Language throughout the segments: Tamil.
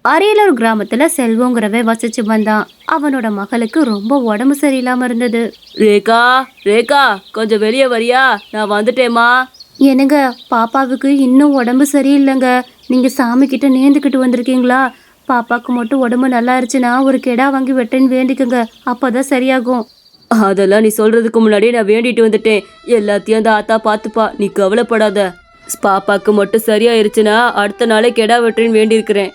அரியலூர் கிராமத்துல செல்வங்கிறவன் வசிச்சு வந்தான். அவனோட மகளுக்கு ரொம்ப உடம்பு சரியில்லாம இருந்தது. ரேகா, ரேகா, கொஞ்சம் வெளியே வரியா? நான் வந்துட்டேம்மா. என்னங்க, பாப்பாவுக்கு இன்னும் உடம்பு சரியில்லைங்க. நீங்க சாமி கிட்ட நேர்ந்துக்கிட்டு வந்திருக்கீங்களா? பாப்பாக்கு மட்டும் உடம்பு நல்லா இருந்துச்சுன்னா ஒரு கெடா வாங்கி வெட்டேன்னு வேண்டிக்கோங்க, அப்பதான் சரியாகும். அதெல்லாம் நீ சொல்றதுக்கு முன்னாடியே நான் வேண்டிட்டு வந்துட்டேன். எல்லாத்தையும் அந்த ஆத்தா பார்த்துப்பா, நீ கவலைப்படாத. பாப்பாக்கு மட்டும் சரியாயிருச்சுன்னா அடுத்த நாளே கெடா வெட்டுறேன்னு வேண்டியிருக்கிறேன்.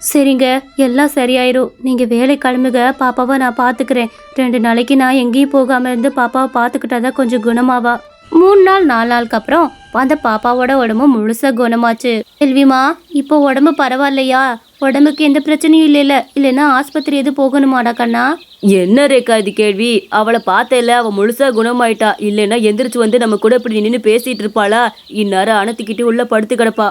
சரிங்க, எல்லாம் சரியாயிரும். நீங்க வேலை கிளம்புங்க, பாப்பாவை நான் பாத்துக்கிறேன். 2 நாளைக்கு நான் எங்கேயும் போகாம இருந்து பாப்பாவை பாத்துக்கிட்டாதான் கொஞ்சம் குணமாவா. 3 நாள் 4 நாளுக்கு அப்புறம் அந்த பாப்பாவோட உடம்பு முழுசா குணமாச்சு. செல்விமா, இப்போ உடம்பு பரவாயில்லையா? உடம்புக்கு எந்த பிரச்சனையும் இல்லைன்னா ஆஸ்பத்திரி எது போகணுமாடா கண்ணா? என்ன ரேகா இது கேள்வி? அவளை பார்த்தேல, அவ முழுசா குணமாயிட்டா. இல்லைன்னா எந்திரிச்சு வந்து நம்ம கூட இப்படி நின்று பேசிட்டு இருப்பாளா? இந்நேரம் அணத்துக்கிட்டு உள்ள படுத்து கிடப்பா.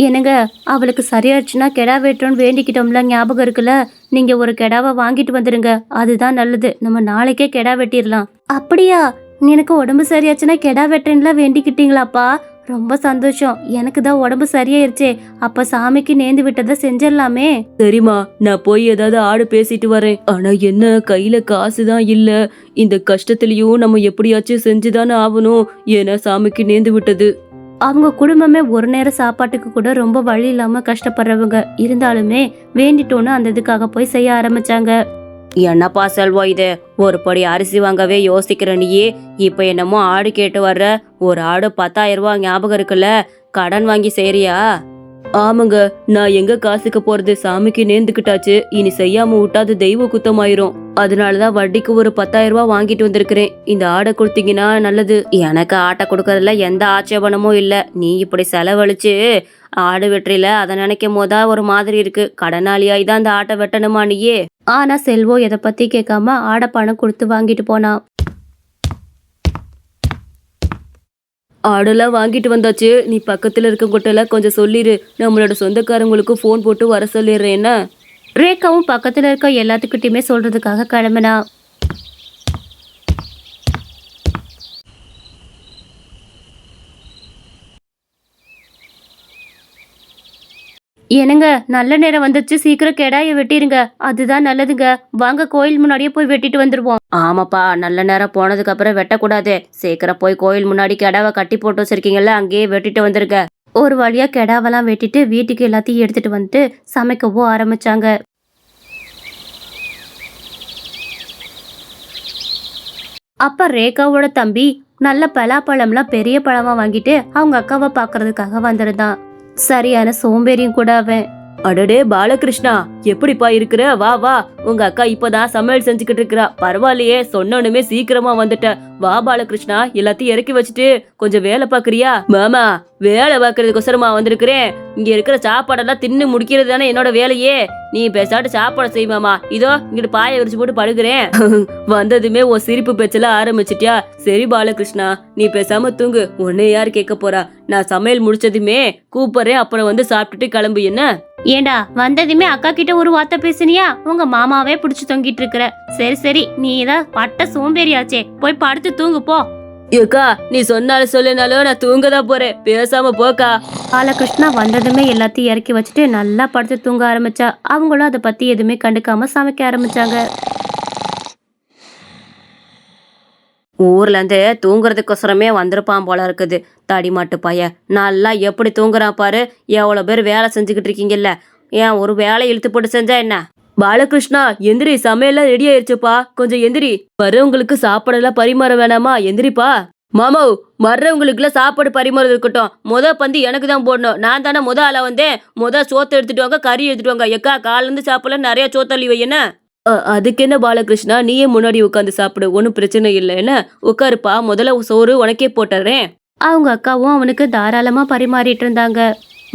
என்னங்க, அவளுக்கு சரியாச்சுன்னா கெடா வெட்டுறோன்னு வேண்டிக்கிட்டோம்ல, ஞாபகம் இருக்குல்ல? நீங்க ஒரு கெடாவை வாங்கிட்டு வந்துருங்க, அதுதான் நல்லது. நம்ம நாளைக்கே கெடா வெட்டிடலாம். அப்படியா? எனக்கு உடம்பு சரியாச்சுன்னா கெடா வெட்டுறேன்லாம் வேண்டிக்கிட்டீங்களாப்பா? ரொம்ப சந்தோஷம். எனக்கு தான் உடம்பு சரியாயிருச்சே, அப்ப சாமிக்கு நேர்ந்து விட்டதை செஞ்சிடலாமே. சரிம்மா, நான் போய் ஏதாவது ஆடு பேசிட்டு வரேன். ஆனா என்ன, கையில காசு தான் இல்ல. இந்த கஷ்டத்துலயும் நம்ம எப்படியாச்சும் செஞ்சுதானே ஆகணும். ஏன்னா சாமிக்கு நேர்ந்து விட்டது. அவங்க குடும்பமே ஒரு நேரம் சாப்பாட்டுக்கு கூட ரொம்ப வழி இல்லாம கஷ்டப்படுறவங்க. இருந்தாலுமே வேண்டிட்டோன்னு அந்த இதுக்காக போய் செய்ய ஆரம்பிச்சாங்க. என்னப்பா செல்வம் இது? ஒரு படி அரிசி வாங்கவே யோசிக்கிற நீயே இப்ப என்னமோ ஆடு கேட்டு வர்ற. ஒரு ஆடு 10,000 ரூபாய் ஞாபகம் இருக்குல்ல? கடன் வாங்கி செய்யறியா? ஆமாங்க, நான் எங்க காசுக்கு போறது? சாமிக்கு நேர்ந்துக்கிட்டாச்சு, இனி செய்யாம விட்டாது தெய்வ குத்தமாயிரும். அதனாலதான் வட்டிக்கு ஒரு 10,000 ரூபாய் வாங்கிட்டு வந்திருக்கிறேன். இந்த ஆடை கொடுத்தீங்கன்னா நல்லது. எனக்கு ஆட்டை கொடுக்கறதுல எந்த ஆட்சேபனமும் இல்ல. நீ இப்படி செலவழிச்சு ஆடு வெற்றில அதை நினைக்கும் போதா ஒரு மாதிரி இருக்கு. கடனாளியாய் தான் அந்த ஆட்டை வெட்டணுமா நீயே? ஆனா செல்வம் எதை பத்தி கேட்காம ஆடை பணம் கொடுத்து வாங்கிட்டு போனான். ஆடெல்லாம் வாங்கிட்டு வந்தாச்சு. நீ பக்கத்துல இருக்கவங்கிட்ட கொஞ்சம் சொல்லிடு. நம்மளோட சொந்தக்காரங்களுக்கு ஃபோன் போட்டு வர சொல்லிடுறேன். என்ன? ரேகாவும் பக்கத்துல இருக்க எல்லாத்துக்கிட்டையுமே சொல்றதுக்காக கிளம்பினா. என்னங்க, நல்ல நேரம் வந்துச்சு, சீக்கிரம் கெடாய வெட்டிருங்க, அதுதான் நல்லதுங்க. வாங்க, கோயில் முன்னாடியே போய் வெட்டிட்டு வந்துருவோம். ஆமாப்பா, நல்ல நேரம் போனதுக்கு அப்புறம் வெட்டக்கூடாது. சீக்கிரம் போய் கோயில் முன்னாடி கெடாவை கட்டி போட்டு வச்சிருக்கீங்கல்ல, அங்கேயே வெட்டிட்டு வந்துருங்க. ஒரு வழியா கெடாவெல்லாம் வெட்டிட்டு வீட்டுக்கு எல்லாத்தையும் எடுத்துட்டு வந்துட்டு சமைக்கவும் ஆரம்பிச்சாங்க. அப்ப ரேகாவோட தம்பி நல்ல பலாப்பழம்லாம் பெரிய பழமா வாங்கிட்டு அவங்க அக்காவை பாக்குறதுக்காக வந்திருந்தான். சரியான சோம்பேறியும் கூட அவன். அடடே பாலகிருஷ்ணா, எப்படிப்பா இருக்கிற? வா வா, உங்க அக்கா இப்பதான் சமையல் செஞ்சுக்கிட்டு இருக்கிறா. பரவாயில்லையே, சொன்னோனுமே சீக்கிரமா வந்துட்ட. வா பாலகிருஷ்ணா, எல்லாத்தையும் இறக்கி வச்சுட்டு கொஞ்சம் வேலை பாக்குறியா? மாமா, வேலை பாக்குறதுக்கொசரமா வந்திருக்கிறேன். இங்க இருக்கிற சாப்பாடெல்லாம் தின்னு முடிக்கிறது தானே என்னோட வேலையே. நீ பேசாட்டு சாப்பாடு செய்வாமா. இதோ இங்கிட்டு பாய விரிச்சு போட்டு படுக்கிறேன். வந்ததுமே உன் சிரிப்பு பேச்செல்லாம் ஆரம்பிச்சிட்டியா? சரி பாலகிருஷ்ணா, நீ பேசாம தூங்கு. உன்னை யாரு கேட்க போறா? நான் சமையல் முடிச்சதுமே கூப்பிடுறேன், அப்புறம் வந்து சாப்பிட்டுட்டு கிளம்பு. என்ன? ஏண்டா, வந்ததுமே அக்கா கிட்ட ஒரு வார்த்தை பேசுனியா? உங்க மாமாவே பிடிச்சு தொங்கிட்டு இருக்கிற. சரி சரி, நீ தான் பட்ட சோம்பேறியாச்சே, போய் படுத்து தூங்கு போ. ஏக்கா, நீ சொன்னாலும் சொல்லினாலும் நான் தூங்கதான் போறேன். பேசாம போக்கா. பாலகிருஷ்ணா வந்ததுமே எல்லாத்தையும் இறக்கி வச்சுட்டு நல்லா படுத்து தூங்க ஆரம்பிச்சா. அவங்களும் அதை பத்தி எதுவுமே கண்டுக்காம சமைக்க ஆரம்பிச்சாங்க. ஊர்ல இருந்து தூங்குறதுக்கொசரமே வந்திருப்பான் போல இருக்குது. தடிமாட்டு பைய நல்லா எப்படி தூங்குறான் பாரு. எவ்வளவு பேர் வேலை செஞ்சுக்கிட்டு இருக்கீங்கல்ல, ஏன் ஒரு வேலை இழுத்து போட்டு செஞ்சா என்ன? பாலகிருஷ்ணா, எந்திரி, சமையல்லாம் ரெடி ஆயிடுச்சுப்பா, கொஞ்சம் எந்திரி. வர்றவங்களுக்கு சாப்பாடெல்லாம் பரிமாற வேணாமா? எந்திரிப்பா. மாமோ, வர்றவங்களுக்கு எல்லாம் சாப்பாடு பரிமாறது இருக்கட்டும், பந்தி எனக்கு தான் போடணும். நான் தானே ஆளா வந்தேன். சோத்து எடுத்துட்டு வாங்க, கறி எடுத்துட்டு வாங்க. எக்கா, காலில இருந்து சாப்பிடல, நிறைய சோத்தள்ளி வை. என்ன? அதுக்கு என்ன பாலகிருஷ்ணா, நீயே முன்னாடி உட்காந்து சாப்பிடு, ஒன்றும் பிரச்சனை இல்லை. என்ன? உட்காருப்பா, முதல்ல சோறு உனக்கே போட்டுறேன். அவங்க அக்காவும் அவனுக்கு தாராளமா பரிமாறிட்டு இருந்தாங்க.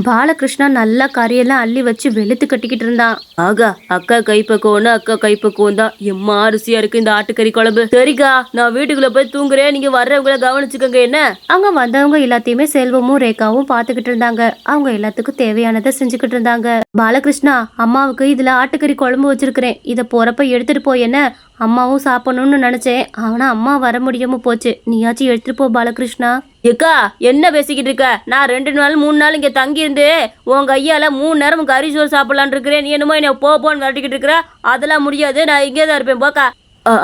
பாலகிருஷ்ணா நல்லா கறியெல்லாம் அள்ளி வச்சு வெளுத்து கட்டிக்கிட்டு இருந்தான். ஆகா, அக்கா கைப்பக்குவோன்னா அக்கா கைப்பக்குவம் தான். எம்மா அரிசியா இருக்கு இந்த ஆட்டுக்கறி குழம்பு. சரிக்கா, நான் வீட்டுக்குள்ள போய் தூங்குறேன். நீங்க வர்றவங்கள கவனிச்சுக்கோங்க. என்ன? அங்க வந்தவங்க எல்லாத்தையுமே செல்வமும் ரேகாவும் பாத்துக்கிட்டு இருந்தாங்க. அவங்க எல்லாத்துக்கும் தேவையானதை செஞ்சுக்கிட்டு இருந்தாங்க. பாலகிருஷ்ணா, அம்மாவுக்கு இதுல ஆட்டுக்கறி குழம்பு வச்சிருக்கிறேன், இத போறப்ப எடுத்துட்டு போய் என்ன அம்மாவும் சாப்பிடணும்னு நினைச்சேன். ஆனா அம்மா வர முடியாம போச்சு. நீயாச்சும் எடுத்துட்டு போ பாலகிருஷ்ணா. ஏக்கா என்ன பேசிக்கிட்டு இருக்க? நான் 2 நாள் 3 நாள் இங்கே தங்கியிருந்து உன் கையால் 3 நேரம் கறி சோறு சாப்பிடலான் இருக்கிறேன். நீ என்னமோ என்னை போன்னு விரட்டிக்கிட்டு இருக்கிற. அதெல்லாம் முடியாது, நான் இங்கே தான் இருப்பேன் போக்கா.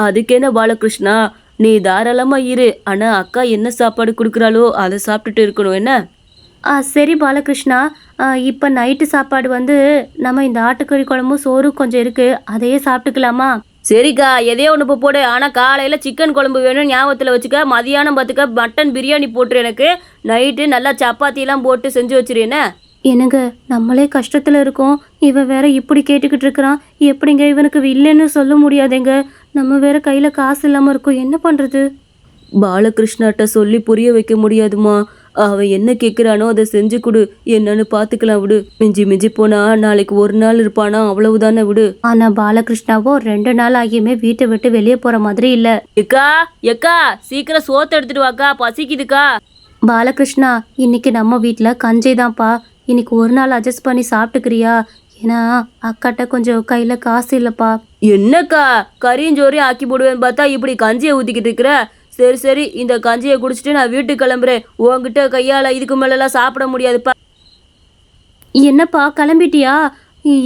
அதுக்கு என்ன பாலகிருஷ்ணா, நீ தாராளமாக இரு. ஆனால் அக்கா என்ன சாப்பாடு கொடுக்குறாளோ அதை சாப்பிட்டுட்டு இருக்கணும் என்ன? சரி பாலகிருஷ்ணா. இப்போ நைட்டு சாப்பாடு வந்து நம்ம இந்த ஆட்டுக்கறி குழம்பும் சோறும் கொஞ்சம் இருக்கு, அதையே சாப்பிட்டுக்கலாமா? சரிக்கா, எதையோ ஒன்று போடு. ஆனால் காலையில் சிக்கன் குழம்பு வேணும் ஞாபகத்தில் வச்சுக்க. மதியானம் பார்த்துக்க மட்டன் பிரியாணி போட்டுரு எனக்கு. நைட்டு நல்லா சப்பாத்திலாம் போட்டு செஞ்சு வச்சிருந்தேன். என்னங்க, நம்மளே கஷ்டத்தில் இருக்கோம், இவன் வேற இப்படி கேட்டுக்கிட்டு இருக்கிறான். எப்படிங்க இவனுக்கு இல்லைன்னு சொல்ல முடியாதேங்க. நம்ம வேற கையில் காசு இல்லாமல் இருக்கோம், என்ன பண்ணுறது? பாலகிருஷ்ணாட்ட சொல்லி புரிய வைக்க முடியாதுமா. அவன் என்ன கேட்குறானோ அதை செஞ்சு கொடு, என்னன்னு பார்த்துக்கலாம் விடு. மிஞ்சி மிஞ்சி போனா நாளைக்கு ஒரு நாள் இருப்பானா, அவ்வளவுதானே விடு. ஆனா பாலகிருஷ்ணாவோ 2 நாள் ஆகியுமே வீட்டை விட்டு வெளியே போற மாதிரி இல்ல. எக்கா எக்கா, சீக்கிரம் சோத்து எடுத்துட்டு வாக்கா, பசிக்குதுக்கா. பாலகிருஷ்ணா, இன்னைக்கு நம்ம வீட்டில் கஞ்சி தான்ப்பா. இன்னைக்கு ஒரு நாள் அட்ஜஸ்ட் பண்ணி சாப்பிட்டுக்கிறியா? ஏன்னா அக்காட்ட கொஞ்சம் கையில காசு இல்லப்பா. என்னக்கா, கறியும் சோறையும் ஆக்கி போடுவேன்னு பார்த்தா இப்படி கஞ்சியை ஊற்றிக்கிட்டு இருக்கிற. சரி சரி, இந்த கஞ்சியை குடிச்சிட்டு நான் வீட்டுக்கு கிளம்புறேன். உங்ககிட்ட கையால் இதுக்கு மேலெல்லாம் சாப்பிட முடியாதுப்பா. என்னப்பா கிளம்பிட்டியா?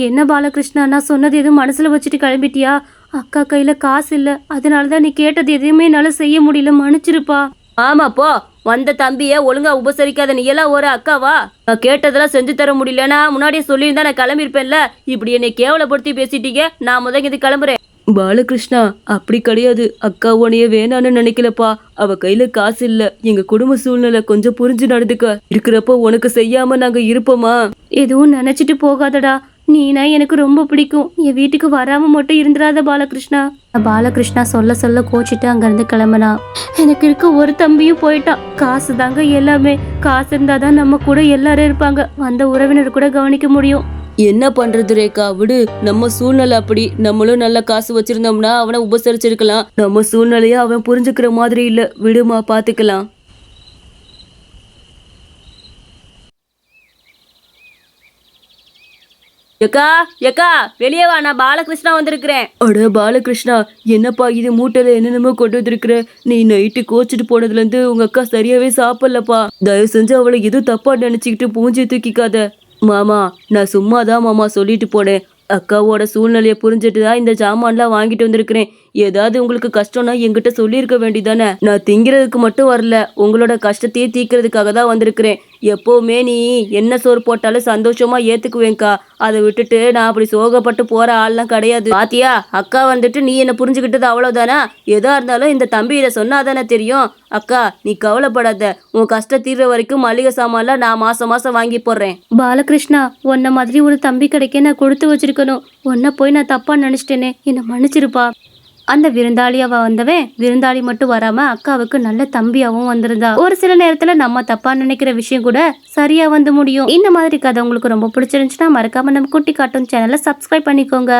என்ன பாலகிருஷ்ணா, நான் சொன்னது எதுவும் மனசுல வச்சுட்டு கிளம்பிட்டியா? அக்கா கையில காசு இல்லை, அதனால தான் நீ கேட்டது எதுவுமே என்னால செய்ய முடியல, மன்னிச்சிருப்பா. ஆமாப்போ, வந்த தம்பியை ஒழுங்கா உபசரிக்காத நீ எல்லாம் ஒரு அக்காவா? நான் கேட்டதெல்லாம் செஞ்சு தர முடியலன்னா முன்னாடியே சொல்லியிருந்தா நான் கிளம்பியிருப்பேன்ல. இப்படி என்னை கேவலப்படுத்தி பேசிட்டீங்க. நான் முதல் இது கிளம்புறேன். பாலகிருஷ்ணா, அப்படி கிடையாது. அக்கா உனைய வேணான்னு நினைக்கலப்பா. அவ கையில காசு இல்ல. எங்க குடும்ப சூழ்நிலை கொஞ்சம் புரிஞ்சு நடந்துக்க. இருக்கிறப்போ உனக்கு செய்யாம நாங்க இருப்போமா? எதுவும் நினைச்சிட்டு போகாதடா. நீனா எனக்கு ரொம்ப பிடிக்கும். என் வீட்டுக்கு வராம மட்டும் இருந்துடாத பாலகிருஷ்ணா. பாலகிருஷ்ணா சொல்ல சொல்ல கோச்சிட்டு அங்கிருந்து கிளம்புனா. எனக்கு இருக்க ஒரு தம்பியும் போயிட்டான். காசு தாங்க எல்லாமே. காசு இருந்தாதான் நம்ம கூட எல்லாரும் இருப்பாங்க. வந்த உறவினர் கூட கவனிக்க முடியும். என்ன பண்றது ரேகா, விடு. நம்ம சூழ்நிலை அப்படி. நம்மளும் நல்ல காசு வச்சிருந்தோம்னா அவனை உபசரிச்சிருக்கலாம். நம்ம சூழ்நிலைய அவன் புரிஞ்சுக்கிற மாதிரி இல்ல. விடுமா, பாத்துக்கலாம். எக்கா எக்கா, வெளியே வா, நான் பாலகிருஷ்ணா வந்திருக்கிறேன். அட பாலகிருஷ்ணா, என்னப்பா இது மூட்டையில என்னென்னமோ கொண்டு வந்திருக்கிற? நீ நைட்டு கோச்சிட்டு போனதுல இருந்து உங்க அக்கா சரியாவே சாப்பிடலப்பா. தயவு செஞ்சு அவளை எதுவும் தப்பா நினைச்சுக்கிட்டு பூஞ்சி தூக்கிக்காத. மாமா, நான் சும்மாதான் மாமா சொல்லிட்டு போனேன். அக்காவோட சூழ்நிலையை புரிஞ்சுட்டு தான் இந்த ஜாமான்லாம் வாங்கிட்டு வந்திருக்கிறேன். ஏதாவது உங்களுக்கு கஷ்டம்னா என்கிட்ட சொல்லியிருக்க வேண்டியதானே. நான் திங்கிறதுக்கு மட்டும் வரல, உங்களோட கஷ்டத்தையே தீர்க்கறதுக்காக தான் வந்திருக்கிறேன். எப்போவுமே நீ என்ன சோறு போட்டாலும் சந்தோஷமா ஏத்துக்குவேங்க்கா. அதை விட்டுட்டு நான் அப்படி சோகப்பட்டு போற ஆள்லாம் கிடையாது. பாத்தியா, அக்கா வந்துட்டு நீ என்ன புரிஞ்சுக்கிட்டது அவ்வளவுதானா? எதா இருந்தாலும் இந்த தம்பி இதை சொன்னாதானே தெரியும். அக்கா, நீ கவலைப்படாத. உன் கஷ்டம் தீர்ற வரைக்கும் மளிகை சாமான்லாம் நான் மாசம் மாசம் வாங்கி போடுறேன். பாலகிருஷ்ணா, உன்ன மாதிரி ஒரு தம்பி கிடைக்க நான் கொடுத்து வச்சிருக்கணும். உன்னை போய் நான் தப்பா நினைச்சிட்டேனே, என்னை மன்னிச்சிருப்பா. அந்த விருந்தாளியாவ வந்தவன் விருந்தாளி மட்டும் வராம அக்காவுக்கு நல்ல தம்பியாவும் வந்திருந்தா. ஒரு சில நேரத்துல நம்ம தப்பா நினைக்கிற விஷயம் கூட சரியா வந்து முடியும். இந்த மாதிரி கதை உங்களுக்கு ரொம்ப பிடிச்சிருந்துச்சுன்னா மறக்காம நம்ம குட்டி கார்ட்டூன் சேனலை சப்ஸ்கிரைப் பண்ணிக்கோங்க.